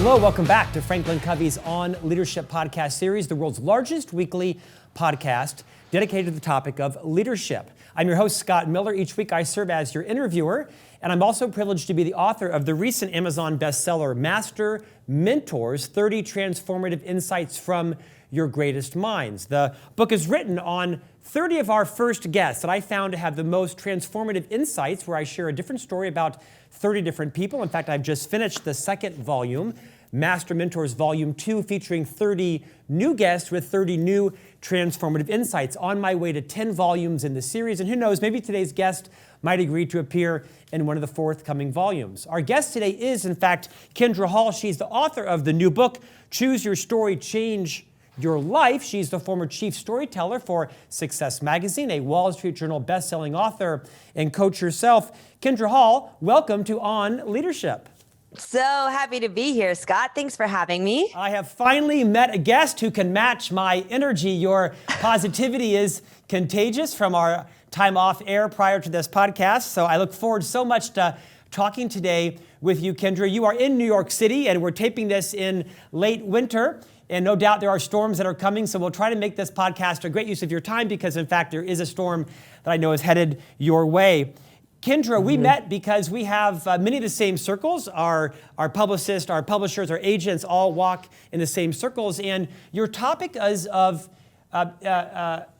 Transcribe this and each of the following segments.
Hello, welcome back to Franklin Covey's On Leadership podcast series, the world's largest weekly podcast dedicated to the topic of leadership. I'm your host, Scott Miller. Each week I serve as your interviewer, and I'm also privileged to be the author of the recent Amazon bestseller, Master Mentors, 30 Transformative Insights from Your Greatest Minds. The book is written on 30 of our first guests that I found to have the most transformative insights, where I share a different story about 30 different people. In fact, I've just finished the second volume, Master Mentors Volume 2, featuring 30 new guests with 30 new transformative insights, on my way to 10 volumes in the series. And who knows, maybe today's guest might agree to appear in one of the forthcoming volumes. Our guest today is, in fact, Kindra Hall. She's the author of the new book, Choose Your Story, Change Your Life. She's the former chief storyteller for Success Magazine, a Wall Street Journal best-selling author and coach herself. Kindra Hall, welcome to On Leadership. So happy to be here, Scott. Thanks for having me. I have finally met a guest who can match my energy. Your positivity is contagious from our time off air prior to this podcast. So I look forward so much to talking today with you, Kindra. You are in New York City, and we're taping this in late winter. And no doubt there are storms that are coming, so we'll try to make this podcast a great use of your time, because, in fact, there is a storm that I know is headed your way. Kindra, we met because we have many of the same circles. Our publicists, our publishers, our agents all walk in the same circles. And your topic is of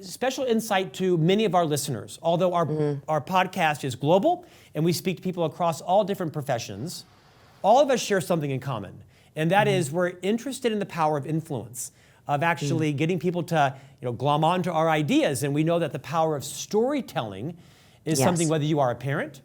special insight to many of our listeners. Although our podcast is global and we speak to people across all different professions, all of us share something in common. And that is, we're interested in the power of influence, of actually getting people to glom onto our ideas. And we know that the power of storytelling is something, whether you are a parent,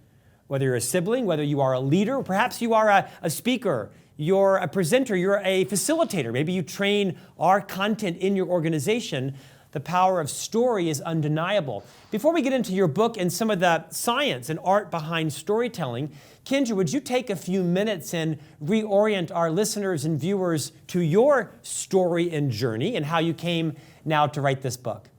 whether you're a sibling, whether you are a leader, perhaps you are a speaker, you're a presenter, you're a facilitator, maybe you train our content in your organization. The power of story is undeniable. Before we get into your book and some of the science and art behind storytelling, Kindra, would you take a few minutes and reorient our listeners and viewers to your story and journey and how you came now to write this book?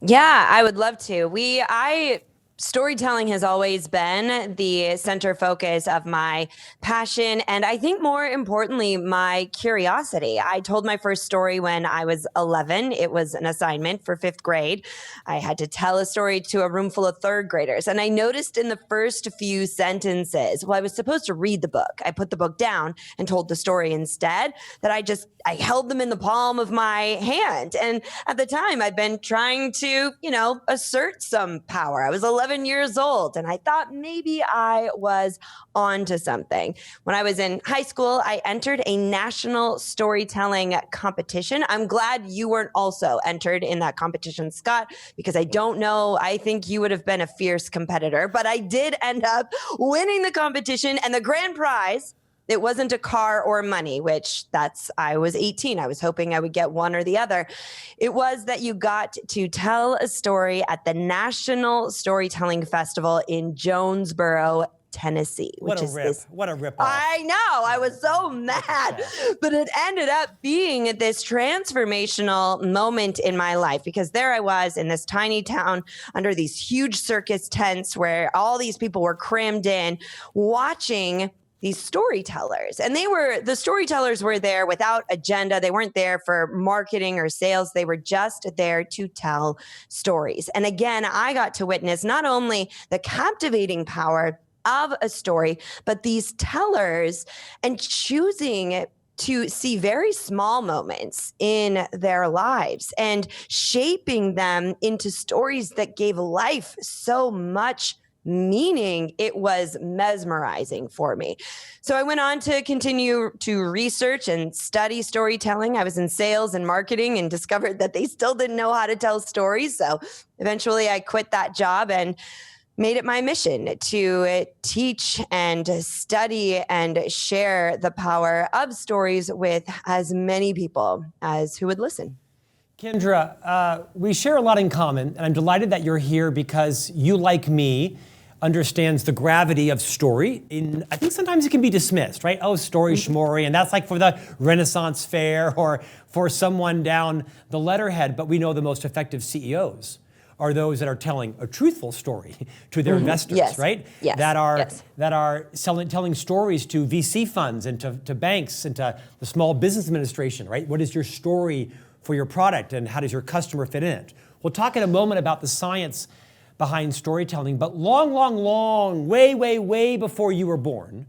Yeah, I would love to. Storytelling has always been the center focus of my passion, and I think more importantly, my curiosity. I told my first story when I was 11. It was an assignment for fifth grade. I had to tell a story to a room full of third graders, and I noticed in the first few sentences, I was supposed to read the book. I put the book down and told the story instead, that I held them in the palm of my hand. And at the time, I'd been trying to, assert some power. I was 11 years old, and I thought maybe I was onto something. When I was in high school, I entered a national storytelling competition. I'm glad you weren't also entered in that competition, Scott, because I don't know, I think you would have been a fierce competitor, but I did end up winning the competition, and the grand prize, it wasn't a car or money, I was 18. I was hoping I would get one or the other. It was that you got to tell a story at the National Storytelling Festival in Jonesboro, Tennessee. What a rip-off. I know. I was so mad. But it ended up being this transformational moment in my life, because there I was in this tiny town under these huge circus tents where all these people were crammed in, watching these storytellers. And the storytellers were there without agenda. They weren't there for marketing or sales. They were just there to tell stories. And again, I got to witness not only the captivating power of a story, but these tellers and choosing to see very small moments in their lives and shaping them into stories that gave life so much meaning. It was mesmerizing for me. So I went on to continue to research and study storytelling. I was in sales and marketing and discovered that they still didn't know how to tell stories. So eventually I quit that job and made it my mission to teach and study and share the power of stories with as many people as who would listen. Kindra, we share a lot in common, and I'm delighted that you're here because you, like me, understands the gravity of story. I think sometimes it can be dismissed, right? Oh, story schmory, and that's like for the Renaissance fair or for someone down the letterhead. But we know the most effective CEOs are those that are telling a truthful story to their investors, Yes. right? Yes. That are telling stories to VC funds and to banks and to the Small Business Administration, right? What is your story for your product and how does your customer fit in it? We'll talk in a moment about the science behind storytelling, but long, way before you were born,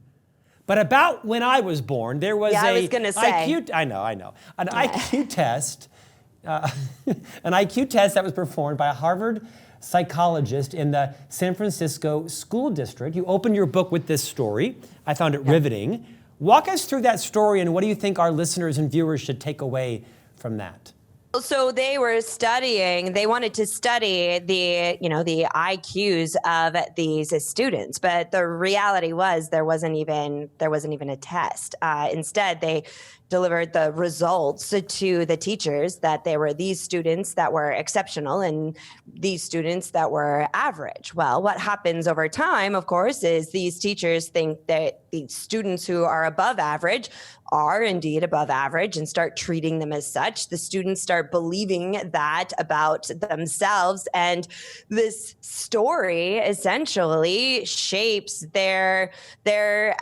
but about when I was born, there was I was gonna say. an IQ test, an IQ test that was performed by a Harvard psychologist in the San Francisco School District. You opened your book with this story. I found it riveting. Walk us through that story, and what do you think our listeners and viewers should take away from that? So they wanted to study the IQs of these students, but the reality was there wasn't even a test. Instead, they delivered the results to the teachers that there were these students that were exceptional and these students that were average. Well, what happens over time, of course, is these teachers think that the students who are above average are indeed above average and start treating them as such. The students start believing that about themselves, and this story essentially shapes their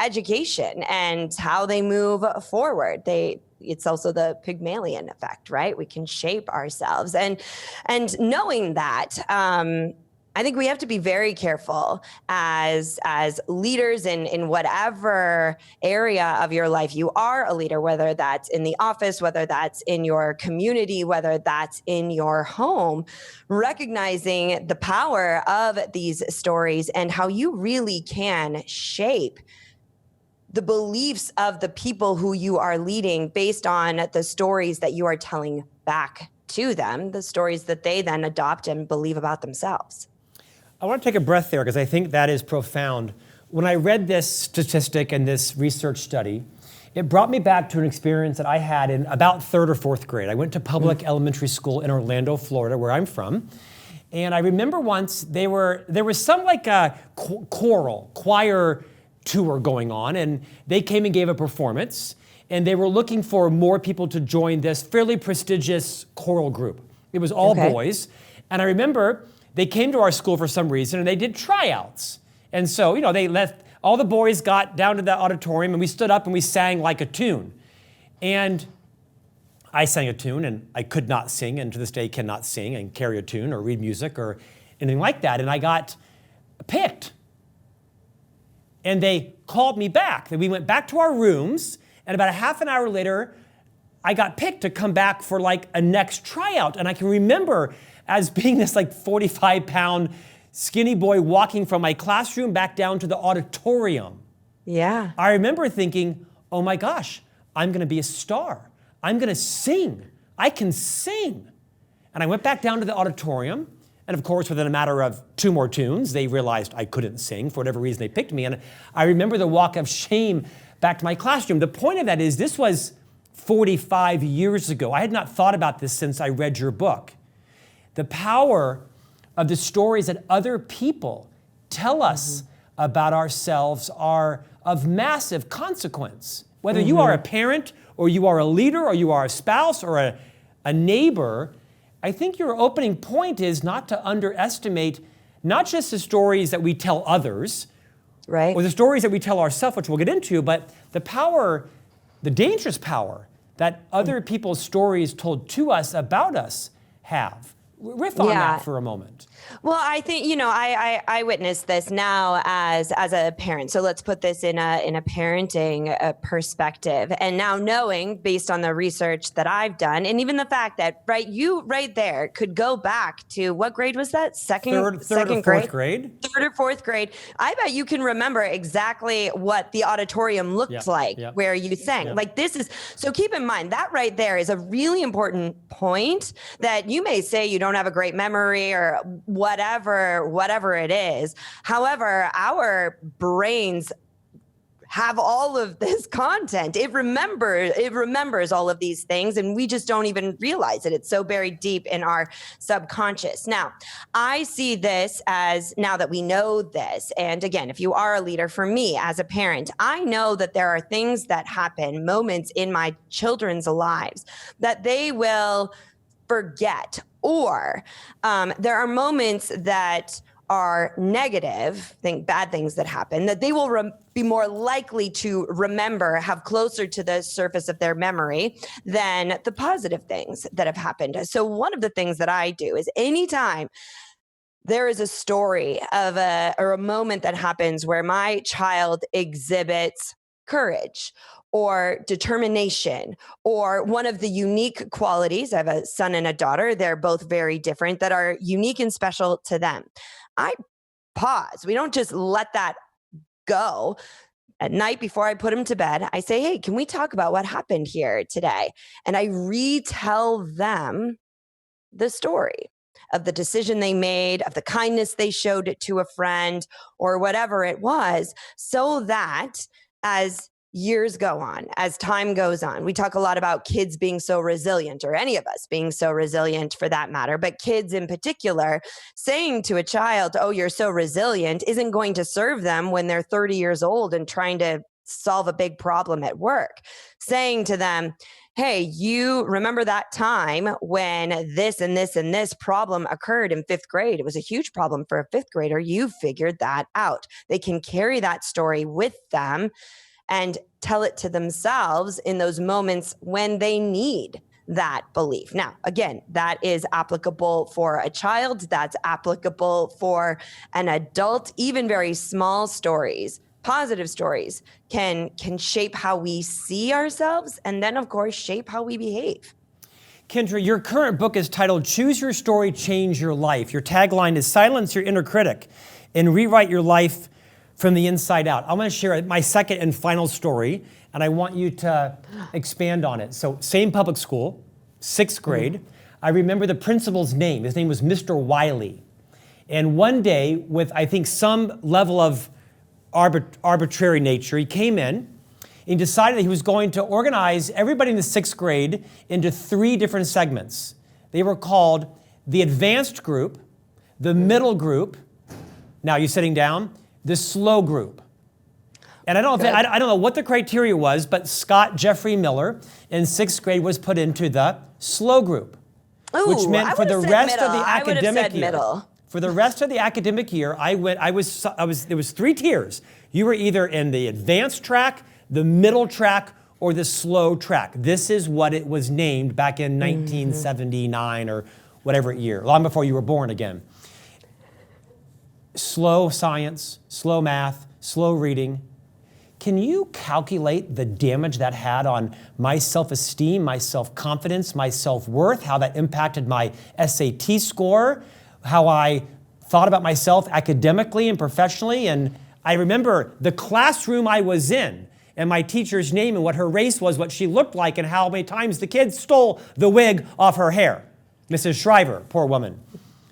education and how they move forward. It's also the Pygmalion effect, right? We can shape ourselves, and knowing that, I think we have to be very careful as leaders in whatever area of your life you are a leader, whether that's in the office, whether that's in your community, whether that's in your home, recognizing the power of these stories and how you really can shape the beliefs of the people who you are leading based on the stories that you are telling back to them, the stories that they then adopt and believe about themselves. I want to take a breath there because I think that is profound. When I read this statistic and this research study, it brought me back to an experience that I had in about third or fourth grade. I went to public elementary school in Orlando, Florida, where I'm from. And I remember once there was some like a choir tour going on, and they came and gave a performance, and they were looking for more people to join this fairly prestigious choral group. It was all boys. And I remember they came to our school for some reason and they did tryouts. And so, all the boys got down to the auditorium and we stood up and we sang like a tune. And I sang a tune and I could not sing, and to this day cannot sing and carry a tune or read music or anything like that. And I got picked. And they called me back. We went back to our rooms, and about a half an hour later, I got picked to come back for like a next tryout. And I can remember as being this like 45-pound skinny boy walking from my classroom back down to the auditorium. Yeah. I remember thinking, oh my gosh, I'm gonna be a star. I'm gonna sing. I can sing. And I went back down to the auditorium, and of course, within a matter of 2 more tunes, they realized I couldn't sing. For whatever reason, they picked me. And I remember the walk of shame back to my classroom. The point of that is this was 45 years ago. I had not thought about this since I read your book. The power of the stories that other people tell us about ourselves are of massive consequence. Whether you are a parent or you are a leader or you are a spouse or a neighbor, I think your opening point is not to underestimate not just the stories that we tell others, right, or the stories that we tell ourselves, which we'll get into, but the power, the dangerous power that other people's stories told to us about us have. Riff on that for a moment. Well, I think, I witnessed this now as a parent. So let's put this in a parenting perspective. And now knowing, based on the research that I've done, and even the fact that, you right there could go back to, what grade was that? Second or fourth grade? Third or fourth grade. I bet you can remember exactly what the auditorium looked like where you sang. Like so keep in mind that right there is a really important point that you may say you don't have a great memory or whatever it is. However, our brains have all of this content. It remembers all of these things, and we just don't even realize it. It's so buried deep in our subconscious. Now, I see this as, now that we know this, and again, if you are a leader, for me as a parent, I know that there are things that happen, moments in my children's lives that they will forget Or there are moments that are negative, think bad things that happen, that they will be more likely to remember, have closer to the surface of their memory than the positive things that have happened. So one of the things that I do is anytime there is a story of or a moment that happens where my child exhibits courage or determination or one of the unique qualities. I have a son and a daughter. They're both very different that are unique and special to them. I pause. We don't just let that go. At night before I put him to bed, I say, hey, can we talk about what happened here today? And I retell them the story of the decision they made, of the kindness they showed it to a friend or whatever it was, so that as years go on, as time goes on, we talk a lot about kids being so resilient, or any of us being so resilient for that matter, but kids in particular, saying to a child, oh, you're so resilient, isn't going to serve them when they're 30 years old and trying to solve a big problem at work. Saying to them, hey, you remember that time when this and this and this problem occurred in fifth grade? It was a huge problem for a fifth grader. You figured that out. They can carry that story with them and tell it to themselves in those moments when they need that belief. Now, again, that is applicable for a child. That's applicable for an adult. Even very small stories, positive stories can shape how we see ourselves and then, of course, shape how we behave. Kindra, your current book is titled Choose Your Story, Change Your Life. Your tagline is Silence Your Inner Critic and Rewrite Your Life from the Inside Out. I'm going to share my second and final story, and I want you to expand on it. So, same public school, sixth grade. I remember the principal's name. His name was Mr. Wiley. And one day, with I think some level of arbitrary nature, he came in and decided that he was going to organize everybody in the sixth grade into 3 different segments. They were called the advanced group, the middle group, now you're sitting down, the slow group. And I don't know what the criteria was, but Scott Jeffrey Miller in sixth grade was put into the slow group, which meant for the rest of the academic year. For the rest of the academic year, there was 3 tiers. You were either in the advanced track, the middle track, or the slow track. This is what it was named back in 1979 or whatever year, long before you were born again. Slow science, slow math, slow reading. Can you calculate the damage that had on my self-esteem, my self-confidence, my self-worth, how that impacted my SAT score, how I thought about myself academically and professionally? And I remember the classroom I was in and my teacher's name and what her race was, what she looked like, and how many times the kids stole the wig off her hair. Mrs. Shriver, poor woman.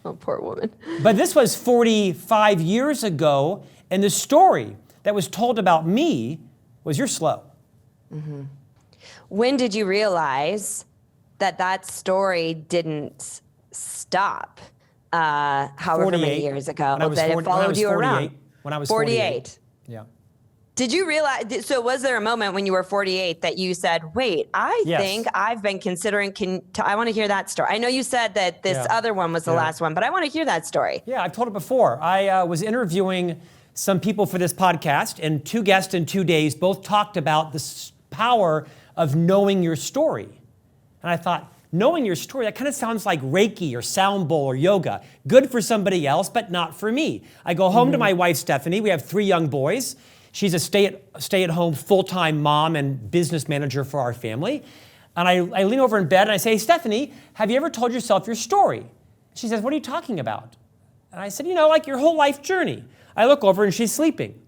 Oh, poor woman. But this was 45 years ago, and the story that was told about me was you're slow. Mm-hmm. When did you realize that story didn't stop? However many years ago, that it followed you around. When I was 48. Yeah. Did you realize, so was there a moment when you were 48 that you said, wait, I think I've been considering, I want to hear that story. I know you said that this other one was the last one, but I want to hear that story. Yeah, I've told it before. I was interviewing some people for this podcast, and 2 guests in 2 days both talked about the power of knowing your story. And I thought, knowing your story, that kind of sounds like Reiki or sound bowl or yoga. Good for somebody else, but not for me. I go home to my wife, Stephanie. We have 3 young boys. She's a stay-at-home full-time mom and business manager for our family. And I lean over in bed and I say, hey, Stephanie, have you ever told yourself your story? She says, what are you talking about? And I said, like your whole life journey. I look over and she's sleeping.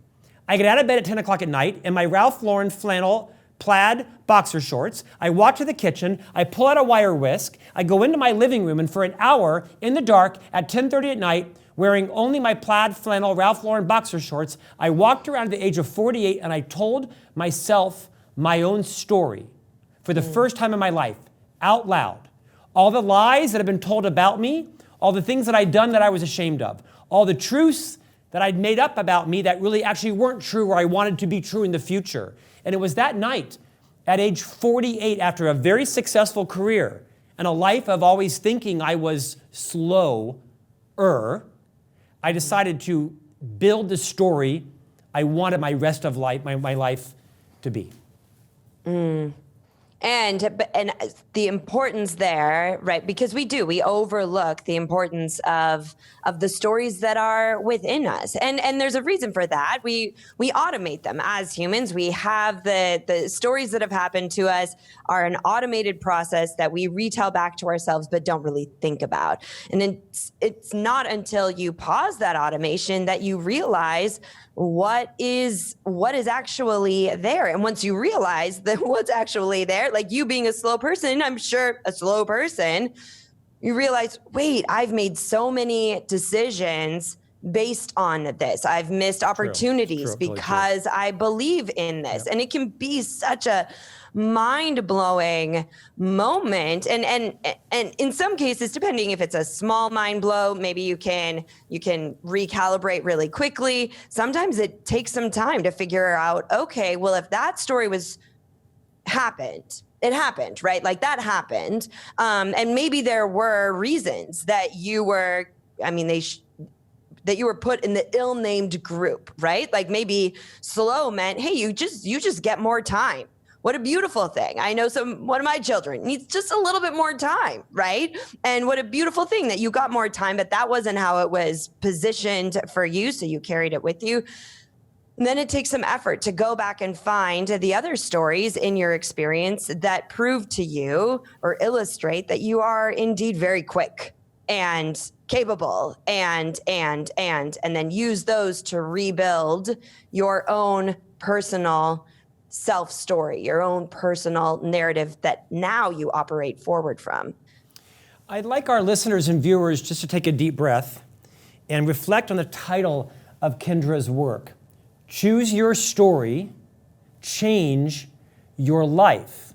I get out of bed at 10 o'clock at night in my Ralph Lauren flannel plaid boxer shorts. I walk to the kitchen. I pull out a wire whisk. I go into my living room, and for an hour in the dark at 10:30 at night, wearing only my plaid flannel Ralph Lauren boxer shorts, I walked around at the age of 48 and I told myself my own story for the first time in my life, out loud. All the lies that had been told about me, all the things that I'd done that I was ashamed of, all the truths that I'd made up about me that really actually weren't true or I wanted to be true in the future. And it was that night at age 48, after a very successful career, and a life of always thinking I was slower, I decided to build the story I wanted my rest of life, my life to be. And the importance there, right? Because we overlook the importance of the stories that are within us. And there's a reason for that. We automate them as humans. We have the stories that have happened to us are an automated process that we retell back to ourselves, but don't really think about. And it's not until you pause that automation that you realize what is actually there. And once you realize that what's actually there, like you being a slow person, I'm sure a slow person, you realize, wait, I've made so many decisions based on this. I've missed opportunities because I believe in this. And it can be such a mind-blowing moment. And in some cases, depending if it's a small mind blow, maybe you can recalibrate really quickly. Sometimes it takes some time to figure out, okay, well, if that story it happened, right? Like that happened. And maybe there were reasons that you were, that you were put in the ill-named group, right? Like maybe slow meant, hey, you just get more time. What a beautiful thing. I know one of my children needs just a little bit more time, right? And what a beautiful thing that you got more time, but that wasn't how it was positioned for you, so you carried it with you. And then it takes some effort to go back and find the other stories in your experience that prove to you or illustrate that you are indeed very quick and capable and then use those to rebuild your own personal self-story, your own personal narrative that now you operate forward from. I'd like our listeners and viewers just to take a deep breath and reflect on the title of Kindra's work. Choose your story, change your life.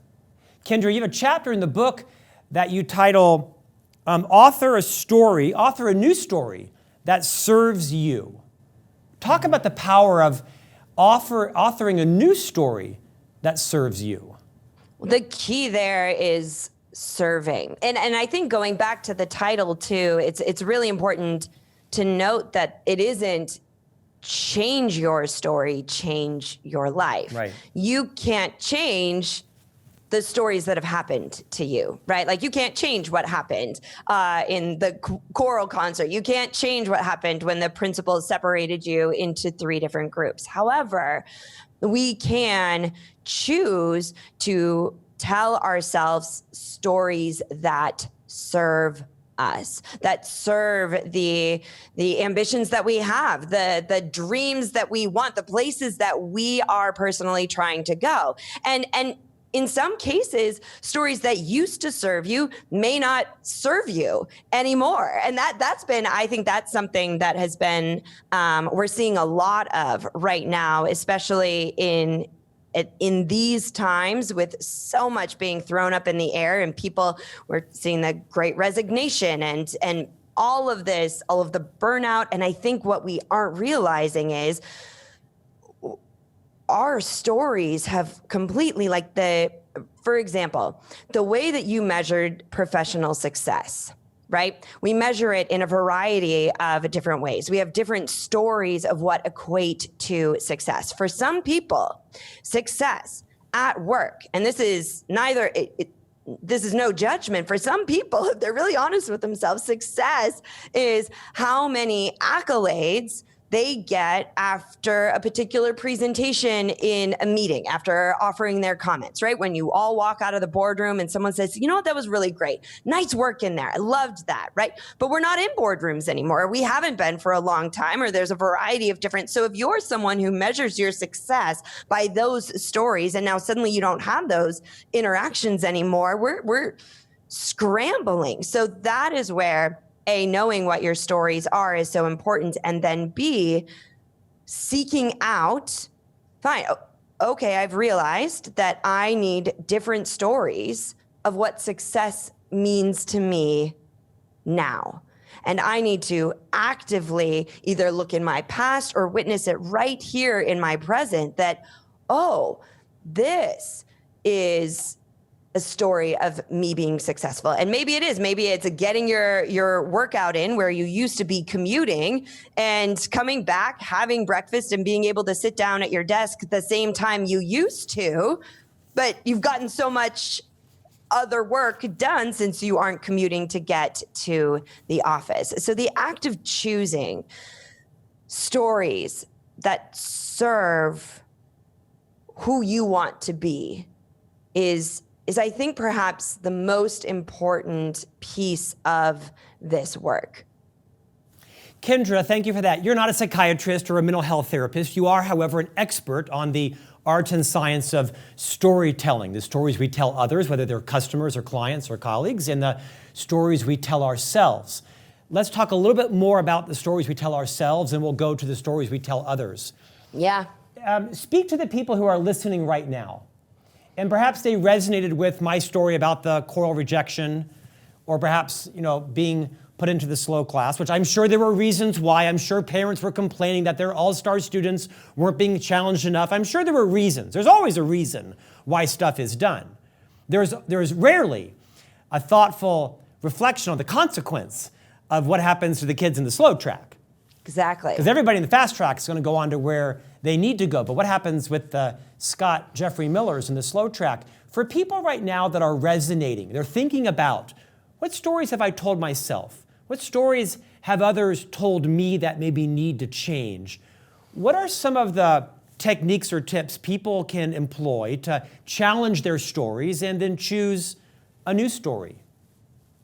Kindra, you have a chapter in the book that you title Author a New Story That Serves You. Talk about the power of authoring a new story that serves you. The key there is serving. And I think going back to the title too, it's really important to note that it isn't change your story, change your life. Right. You can't change the stories that have happened to you, right? Like you can't change what happened in the choral concert. You can't change what happened when the principal separated you into 3 different groups. However, we can choose to tell ourselves stories that serve us, that serve the ambitions that we have, the dreams that we want, the places that we are personally trying to go. And in some cases, stories that used to serve you may not serve you anymore. And I think that's something that has been, we're seeing a lot of right now, especially in these times with so much being thrown up in the air and we're seeing the Great Resignation and all of this, all of the burnout. And I think what we aren't realizing is our stories have completely, for example, the way that you measured professional success, right? We measure it in a variety of different ways. We have different stories of what equate to success. For some people, success at work, and this is no judgment. For some people, if they're really honest with themselves, success is how many accolades they get after a particular presentation in a meeting, after offering their comments, right? When you all walk out of the boardroom and someone says, you know what, that was really great. Nice work in there. I loved that, right? But we're not in boardrooms anymore. We haven't been for a long time, or there's a variety of different. So if you're someone who measures your success by those stories, and now suddenly you don't have those interactions anymore, we're scrambling. So that is where A, knowing what your stories are is so important, and then B, seeking out, fine, okay, I've realized that I need different stories of what success means to me now. And I need to actively either look in my past or witness it right here in my present that, oh, this is a story of me being successful. And maybe it is. Maybe it's getting your workout in where you used to be commuting and coming back, having breakfast and being able to sit down at your desk at the same time you used to, but you've gotten so much other work done since you aren't commuting to get to the office. So the act of choosing stories that serve who you want to be is I think perhaps the most important piece of this work. Kindra, thank you for that. You're not a psychiatrist or a mental health therapist. You are, however, an expert on the art and science of storytelling, the stories we tell others, whether they're customers or clients or colleagues, and the stories we tell ourselves. Let's talk a little bit more about the stories we tell ourselves, and we'll go to the stories we tell others. Yeah. Speak to the people who are listening right now. And perhaps they resonated with my story about the choral rejection, or perhaps, being put into the slow class, which I'm sure there were reasons why. I'm sure parents were complaining that their all-star students weren't being challenged enough. I'm sure there were reasons. There's always a reason why stuff is done. There's rarely a thoughtful reflection on the consequence of what happens to the kids in the slow track. Exactly. Because everybody in the fast track is going to go on to where they need to go. But what happens with the Scott Jeffrey Millers in the slow track? For people right now that are resonating, they're thinking about, what stories have I told myself? What stories have others told me that maybe need to change? What are some of the techniques or tips people can employ to challenge their stories and then choose a new story?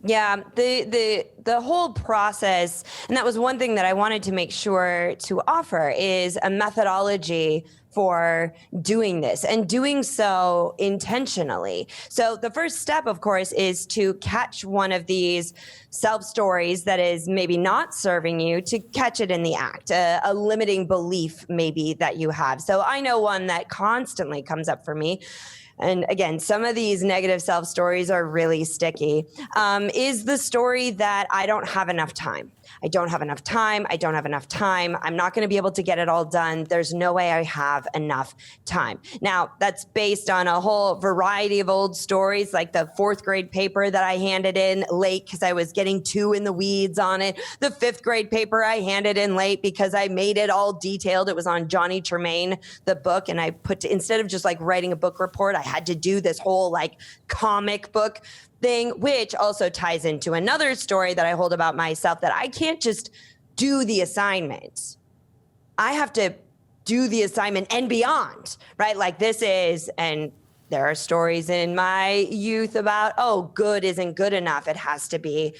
Yeah, the whole process, and that was one thing that I wanted to make sure to offer, is a methodology for doing this and doing so intentionally. So the first step, of course, is to catch one of these self-stories that is maybe not serving you, to catch it in the act, a limiting belief maybe that you have. So I know one that constantly comes up for me. And again, some of these negative self-stories are really sticky, is the story that I don't have enough time. I don't have enough time. I don't have enough time. I'm not going to be able to get it all done. There's no way I have enough time. Now, that's based on a whole variety of old stories, like the 4th grade paper that I handed in late because I was getting too in the weeds on it. The 5th grade paper I handed in late because I made it all detailed. It was on Johnny Tremain, the book. And I instead of just like writing a book report, I had to do this whole like comic book thing, which also ties into another story that I hold about myself, that I can't just do the assignment. I have to do the assignment and beyond, right? Like this is, and there are stories in my youth about, good isn't good enough. It has to be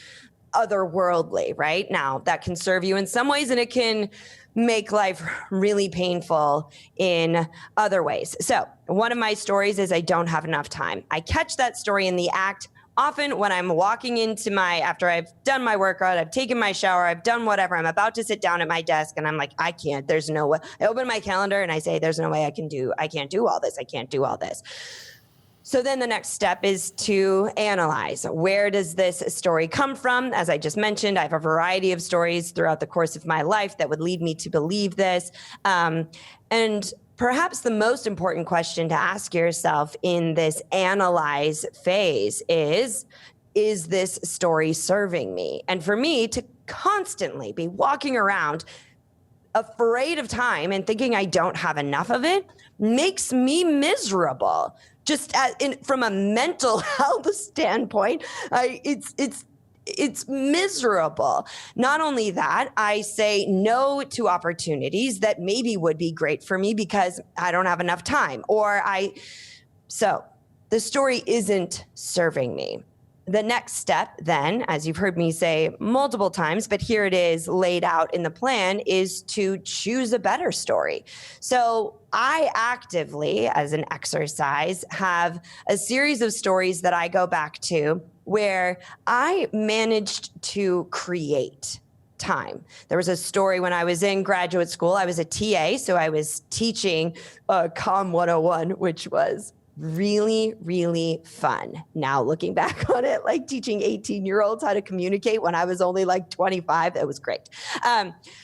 otherworldly, right? Now, that can serve you in some ways, and it can make life really painful in other ways. So one of my stories is I don't have enough time. I catch that story in the act. Often when I'm walking into after I've done my workout, I've taken my shower, I've done whatever, I'm about to sit down at my desk and I'm like, I can't, there's no way. I open my calendar and I say, there's no way I can't do all this. I can't do all this. So then the next step is to analyze, where does this story come from? As I just mentioned, I have a variety of stories throughout the course of my life that would lead me to believe this. And perhaps the most important question to ask yourself in this analyze phase is this story serving me? And for me to constantly be walking around afraid of time and thinking I don't have enough of it makes me miserable. Just from a mental health standpoint, it's miserable. Not only that, I say no to opportunities that maybe would be great for me because I don't have enough time, so the story isn't serving me. The next step then, as you've heard me say multiple times, but here it is laid out in the plan, is to choose a better story. So I actively, as an exercise, have a series of stories that I go back to where I managed to create time. There was a story when I was in graduate school. I was a TA, so I was teaching COM 101, which was really, really fun. Now looking back on it, like teaching 18-year-olds how to communicate when I was only like 25, it was great.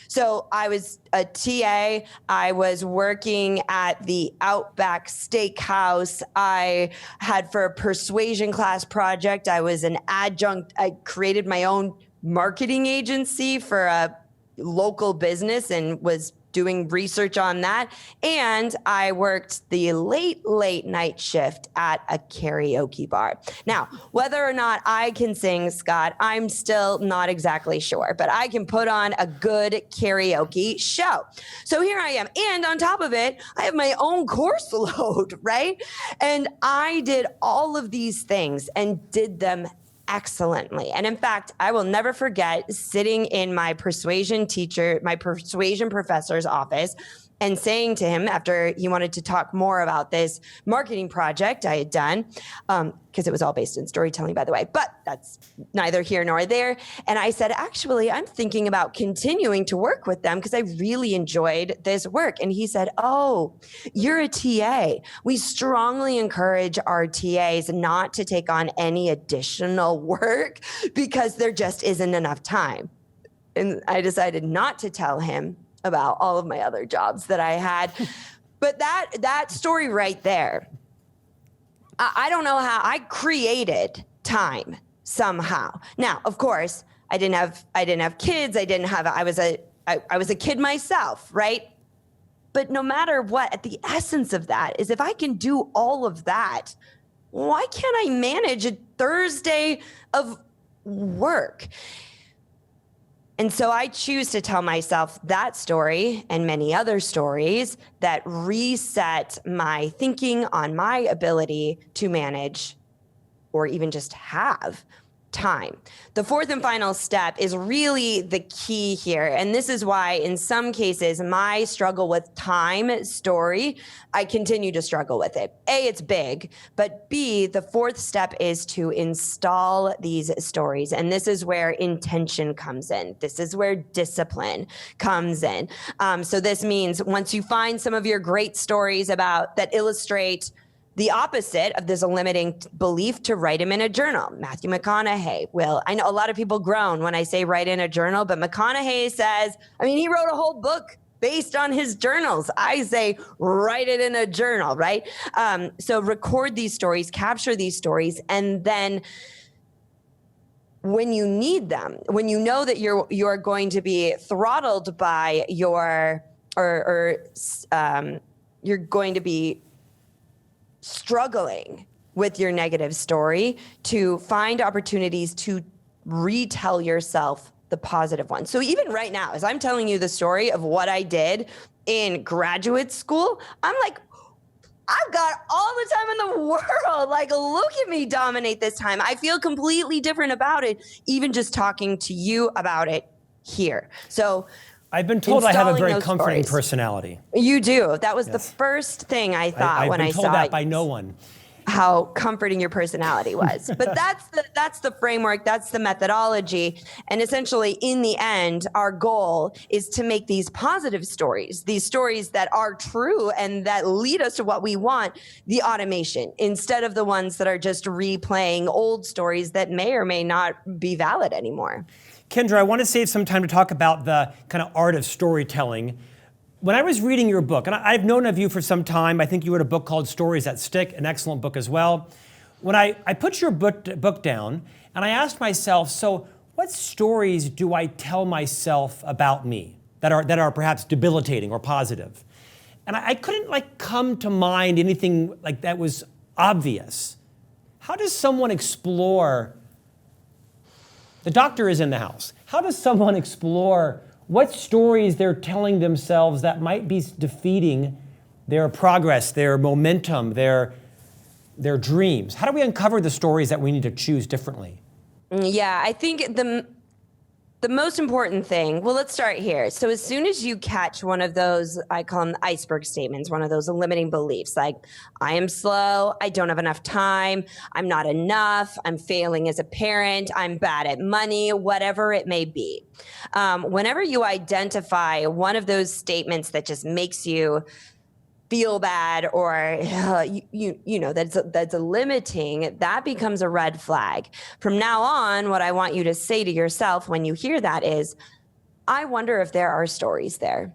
So I was a TA. I was working at the Outback Steakhouse. I had, for a persuasion class project, I was an adjunct. I created my own marketing agency for a local business and was doing research on that. And I worked the late night shift at a karaoke bar. Now, whether or not I can sing, Scott, I'm still not exactly sure, but I can put on a good karaoke show. So here I am. And on top of it, I have my own course load, right? And I did all of these things and did them excellently. And in fact, I will never forget sitting in my persuasion professor's office and saying to him, after he wanted to talk more about this marketing project I had done, because it was all based in storytelling, by the way, but that's neither here nor there. And I said, actually, I'm thinking about continuing to work with them because I really enjoyed this work. And he said, oh, you're a TA. We strongly encourage our TAs not to take on any additional work because there just isn't enough time. And I decided not to tell him about all of my other jobs that I had. But that story right there, I don't know how I created time somehow. Now, of course, I didn't have kids. I was a kid myself, right? But no matter what, at the essence of that is if I can do all of that, why can't I manage a Thursday of work? And so I choose to tell myself that story and many other stories that reset my thinking on my ability to manage or even just have time. The fourth and final step is really the key here. And this is why in some cases, my struggle with time story, I continue to struggle with it. A, it's big, but B, the fourth step is to install these stories. And this is where intention comes in. This is where discipline comes in. So this means once you find some of your great stories that illustrate the opposite of this limiting belief, to write them in a journal. Matthew McConaughey will. I know a lot of people groan when I say write in a journal, but McConaughey says, he wrote a whole book based on his journals. I say write it in a journal, right? So record these stories, capture these stories, and then when you need them, when you know that you're going to be throttled by you're going to be struggling with your negative story, to find opportunities to retell yourself the positive one. So even right now, as I'm telling you the story of what I did in graduate school, I'm like, I've got all the time in the world. Like, look at me dominate this time. I feel completely different about it, even just talking to you about it here. So I've been told I have a very comforting personality. You do. That was the first thing I thought when I saw it. I've been told that by no one. How comforting your personality was. But that's the framework, that's the methodology. And essentially, in the end, our goal is to make these positive stories, these stories that are true and that lead us to what we want, the automation, instead of the ones that are just replaying old stories that may or may not be valid anymore. Kindra, I want to save some time to talk about the kind of art of storytelling. When I was reading your book, and I've known of you for some time, I think you wrote a book called Stories That Stick, an excellent book as well. When I put your book down, and I asked myself, so what stories do I tell myself about me that are perhaps debilitating or positive? And I couldn't come to mind anything like that was obvious. How does someone explore? The doctor is in the house. How does someone explore what stories they're telling themselves that might be defeating their progress, their momentum, their dreams? How do we uncover the stories that we need to choose differently? Yeah, I think the most important thing, well, let's start here. So as soon as you catch one of those, I call them iceberg statements, one of those limiting beliefs, like I am slow, I don't have enough time, I'm not enough, I'm failing as a parent, I'm bad at money, whatever it may be. Whenever you identify one of those statements that just makes you feel bad or that's a limiting, that becomes a red flag. From now on, what I want you to say to yourself when you hear that is, I wonder if there are stories there.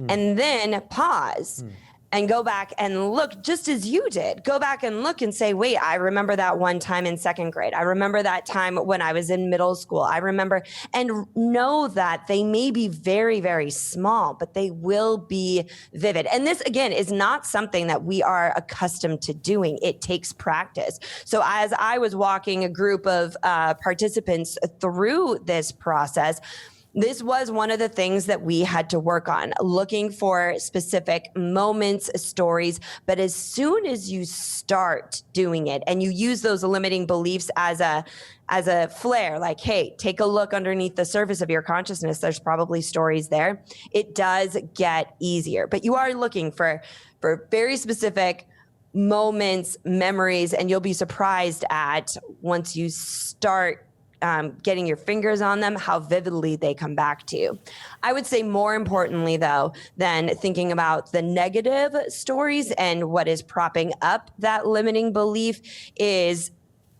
And then pause and go back and look, just as you did. Go back and look and say, wait, I remember that one time in second grade. I remember that time when I was in middle school. I remember, and know that they may be very, very small, but they will be vivid. And this, again, is not something that we are accustomed to doing. It takes practice. So as I was walking a group of participants through this process, this was one of the things that we had to work on, looking for specific moments, stories. But as soon as you start doing it and you use those limiting beliefs as a flare, like, hey, take a look underneath the surface of your consciousness, there's probably stories there. It does get easier, but you are looking for very specific moments, memories, and you'll be surprised at, once you start getting your fingers on them, how vividly they come back to you. I would say more importantly, though, than thinking about the negative stories and what is propping up that limiting belief, is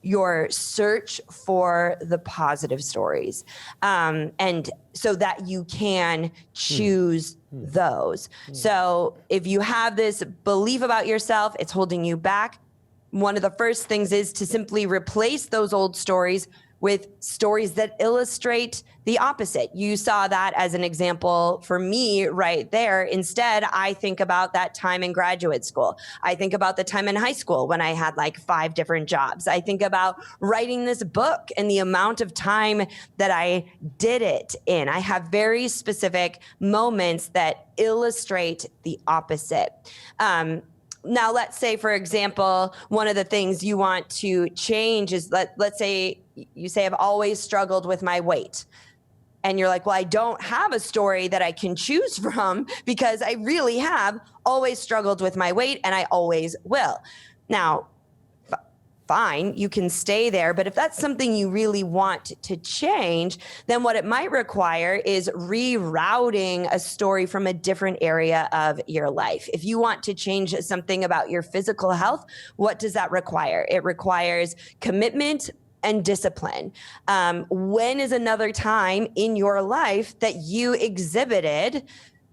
your search for the positive stories. And so that you can choose those. So if you have this belief about yourself, it's holding you back, one of the first things is to simply replace those old stories with stories that illustrate the opposite. You saw that as an example for me right there. Instead, I think about that time in graduate school. I think about the time in high school when I had like 5 different jobs. I think about writing this book and the amount of time that I did it in. I have very specific moments that illustrate the opposite. Now, let's say, for example, one of the things you want to change is, let's say you say, I've always struggled with my weight. And you're like, well, I don't have a story that I can choose from because I really have always struggled with my weight and I always will. Now, fine, you can stay there. But if that's something you really want to change, then what it might require is rerouting a story from a different area of your life. If you want to change something about your physical health, what does that require? It requires commitment and discipline. When is another time in your life that you exhibited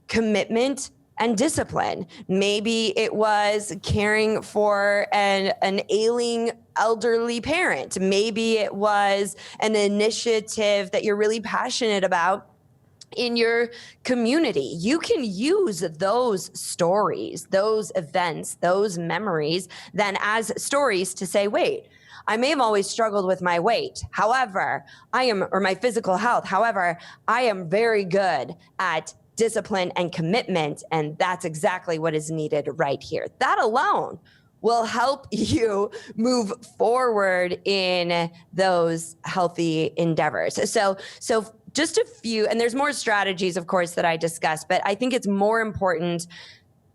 commitment and discipline? Maybe it was caring for an ailing elderly parent. Maybe it was an initiative that you're really passionate about in your community. You can use those stories, those events, those memories then as stories to say, wait, I may have always struggled with my weight. However, or my physical health. However, I am very good at discipline and commitment. And that's exactly what is needed right here. That alone will help you move forward in those healthy endeavors. So just a few, and there's more strategies, of course, that I discussed, but I think it's more important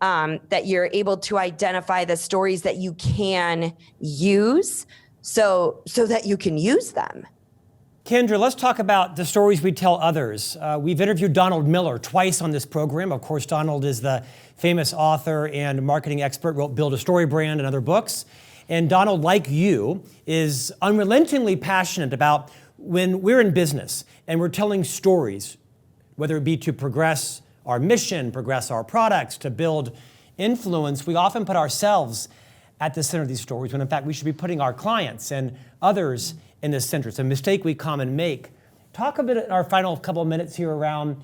that you're able to identify the stories that you can use so that you can use them. Kindra, let's talk about the stories we tell others. We've interviewed Donald Miller twice on this program. Of course, Donald is the famous author and marketing expert, wrote Build a Story Brand and other books. And Donald, like you, is unrelentingly passionate about when we're in business and we're telling stories, whether it be to progress our mission, progress our products, to build influence, we often put ourselves at the center of these stories, when in fact we should be putting our clients and others in the center. It's a mistake we commonly make. Talk a bit in our final couple of minutes here around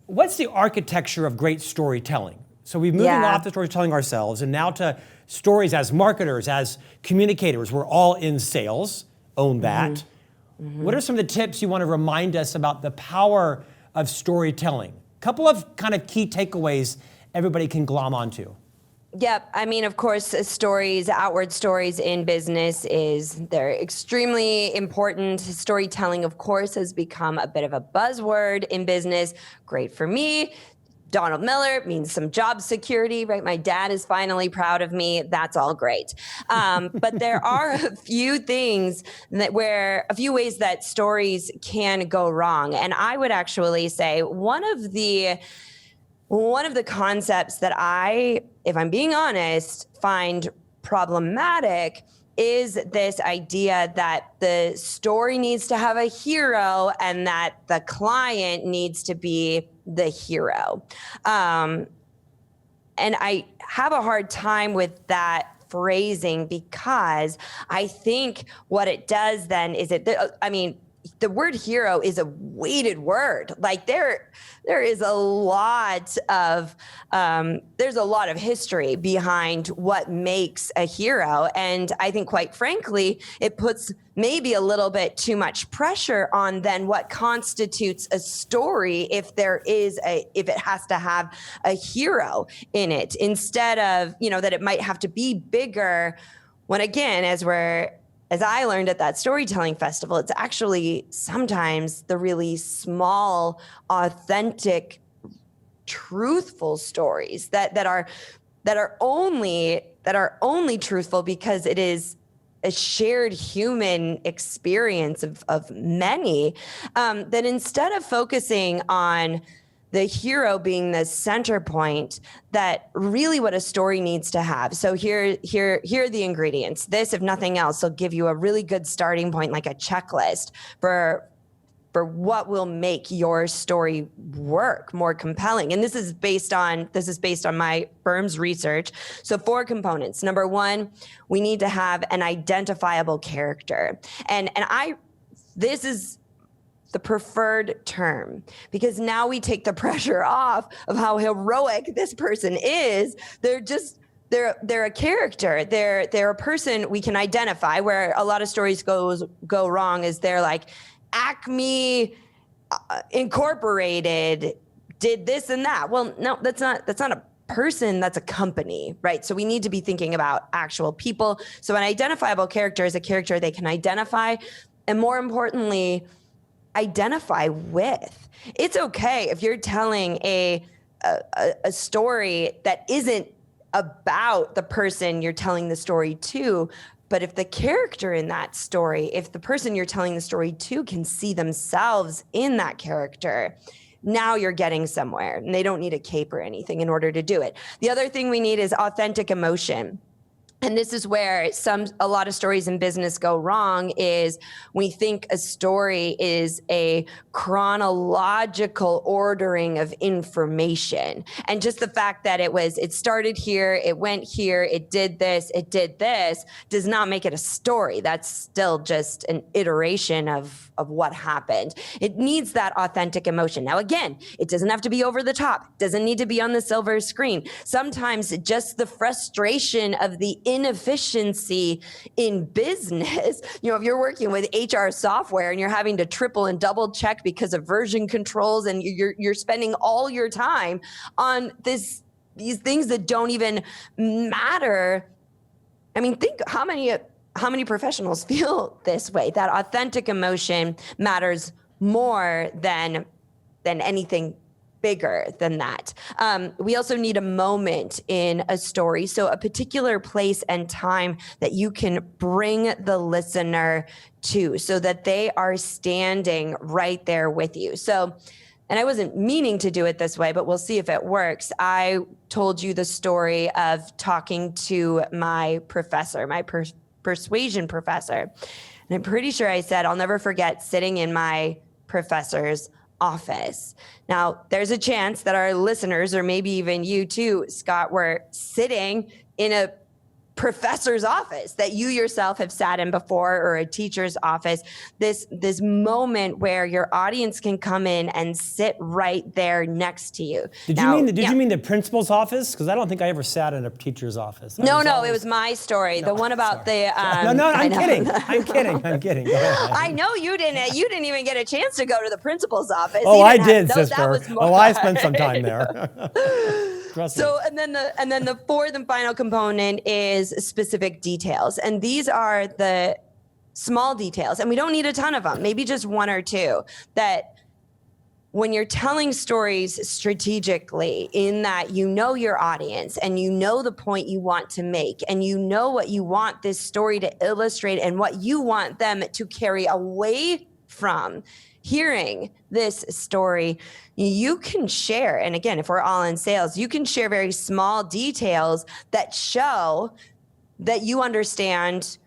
what's the architecture of great storytelling? So we're moving off the storytelling ourselves and now to stories as marketers, as communicators. We're all in sales, own that. Mm-hmm. What are some of the tips you want to remind us about the power of storytelling? A couple of kind of key takeaways everybody can glom onto. Yep. I mean, of course, stories, outward stories in business they're extremely important. Storytelling, of course, has become a bit of a buzzword in business. Great for me. Donald Miller means some job security, right? My dad is finally proud of me. That's all great. But there are a few things a few ways that stories can go wrong. And I would actually say one of the One of the concepts that I, if I'm being honest, find problematic is this idea that the story needs to have a hero and that the client needs to be the hero. And I have a hard time with that phrasing because I think what it does then is the word hero is a weighted word. Like there is a lot of there's a lot of history behind what makes a hero, and I think, quite frankly, it puts maybe a little bit too much pressure on then what constitutes a story if it has to have a hero in it, instead of that it might have to be bigger. When again, as I learned at that storytelling festival, it's actually sometimes the really small, authentic, truthful stories that are only truthful because it is a shared human experience of many, that instead of focusing on the hero being the center point, that really what a story needs to have. So here are the ingredients. This, if nothing else, will give you a really good starting point, like a checklist for what will make your story work more compelling. And this is based on my firm's research. So 4 components. Number 1, we need to have an identifiable character. And this is the preferred term, because now we take the pressure off of how heroic this person is. They're a character. They're a person we can identify. Where a lot of stories go wrong is they're like, Acme Incorporated did this and that. Well, no, that's not a person, that's a company, right? So we need to be thinking about actual people. So an identifiable character is a character they can identify, and more importantly, identify with. It's okay if you're telling a story that isn't about the person you're telling the story to, but if the character in that story, if the person you're telling the story to can see themselves in that character, now you're getting somewhere, and they don't need a cape or anything in order to do it. The other thing we need is authentic emotion. And this is where a lot of stories in business go wrong, is we think a story is a chronological ordering of information. And just the fact that it started here, it went here, it did this, does not make it a story. That's still just an iteration of what happened. It needs that authentic emotion. Now, again, it doesn't have to be over the top, doesn't need to be on the silver screen. Sometimes just the frustration of the inefficiency in business. If you're working with HR software and you're having to triple and double check because of version controls, and you're spending all your time on these things that don't even matter. I mean, think how many professionals feel this way, that authentic emotion matters more than anything bigger than that. We also need a moment in a story. So a particular place and time that you can bring the listener to, so that they are standing right there with you. So, and I wasn't meaning to do it this way, but we'll see if it works. I told you the story of talking to my professor, my persuasion professor. And I'm pretty sure I said, I'll never forget sitting in my professor's office. Now, there's a chance that our listeners, or maybe even you too, Scott, were sitting in a professor's office that you yourself have sat in before, or a teacher's office. This moment where your audience can come in and sit right there next to you. Did you mean the principal's office? Because I don't think I ever sat in a teacher's office. No, it was my story. The one about the. I'm kidding. I'm kidding. Go ahead. I know you didn't. You didn't even get a chance to go to the principal's office. Oh, I did, sister. I spent some time there. So, and then the fourth and final component is specific details. And these are the small details, and we don't need a ton of them, maybe just 1 or 2, that when you're telling stories strategically, in that your audience and the point you want to make, and what you want this story to illustrate and what you want them to carry away from. hearing this story, you can share. And again, if we're all in sales, you can share very small details that show that you understand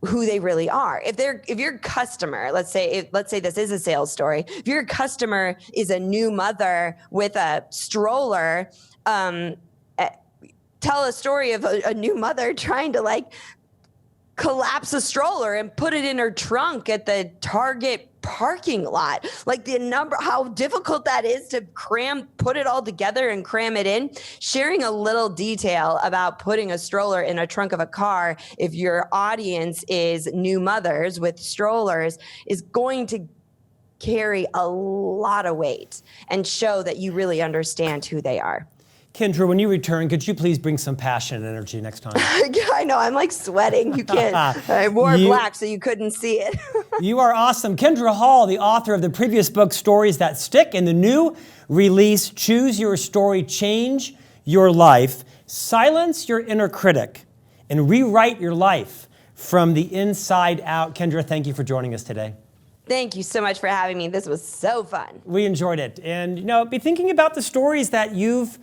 who they really are. If your customer, let's say this is a sales story. If your customer is a new mother with a stroller, tell a story of a new mother trying to collapse a stroller and put it in her trunk at the Target parking lot. How difficult that is to put it all together and cram it in. Sharing a little detail about putting a stroller in a trunk of a car, if your audience is new mothers with strollers, is going to carry a lot of weight and show that you really understand who they are. Kindra, when you return, could you please bring some passion and energy next time? I know, I'm sweating. You can't. I wore black so you couldn't see it. You are awesome. Kindra Hall, the author of the previous book, Stories That Stick, and the new release, Choose Your Story, Change Your Life, Silence Your Inner Critic, and Rewrite Your Life from the Inside Out. Kindra, thank you for joining us today. Thank you so much for having me. This was so fun. We enjoyed it. And, be thinking about the stories that you've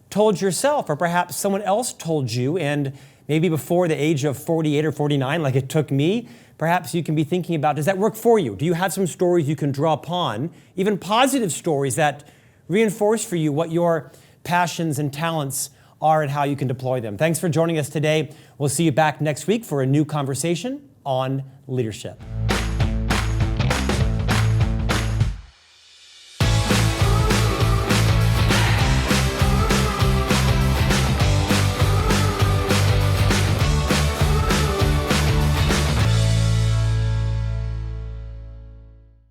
told yourself, or perhaps someone else told you, and maybe before the age of 48 or 49, like it took me, perhaps you can be thinking about, does that work for you? Do you have some stories you can draw upon, even positive stories that reinforce for you what your passions and talents are and how you can deploy them? Thanks for joining us today. We'll see you back next week for a new conversation on leadership.